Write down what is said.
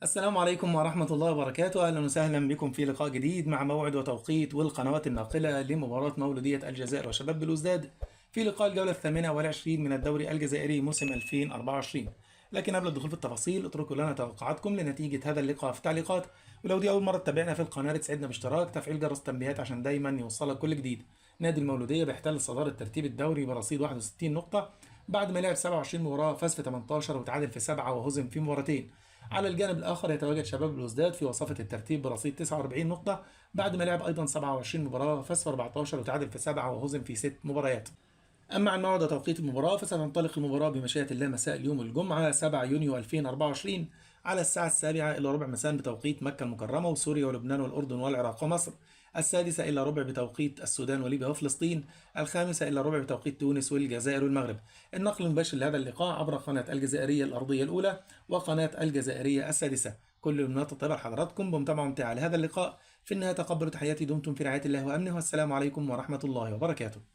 السلام عليكم ورحمة الله وبركاته. أهلا وسهلا بكم في لقاء جديد مع موعد وتوقيت والقنوات الناقلة لمباراة مولودية الجزائر وشباب بلوزداد في لقاء الجولة الثامنة والعشرين من الدوري الجزائري موسم 2024. لكن قبل الدخول في التفاصيل اتركوا لنا توقعاتكم لنتيجة هذا اللقاء في التعليقات، ولو دي أول مرة تتابعنا في القناة تسعدنا باشتراك تفعيل جرس التنبيهات عشان دايما يوصلك كل جديد. نادي المولودية بيحتل صدارة ترتيب الدوري برصيد 61 نقطة بعد ما لعب 27 مباراة، فاز في 18 وتعادل في 7 وهزم في مباراتين. على الجانب الآخر يتواجد شباب بلوزداد في وصافة الترتيب برصيد 49 نقطة بعد ما لعب أيضا 27 مباراة، فاز في 14 وتعادل في 7 وهزم في 6 مباريات. أما عن موعد توقيت المباراة فستنطلق المباراة بمشيئة الله مساء اليوم الجمعة 7 يونيو 2024 على الساعة 7:15 مساء بتوقيت مكة المكرمة وسوريا ولبنان والأردن والعراق ومصر، 6:15 بتوقيت السودان وليبيا وفلسطين، 5:15 بتوقيت تونس والجزائر والمغرب. النقل المباشر لهذا اللقاء عبر قناة الجزائرية الأرضية الأولى وقناة الجزائرية السادسة. كل الأمنيات الطيبة لحضراتكم بمتابعة ممتعة لهذا اللقاء. في النهاية تقبلوا تحياتي، دمتم في رعاية الله وأمنه، والسلام عليكم ورحمة الله وبركاته.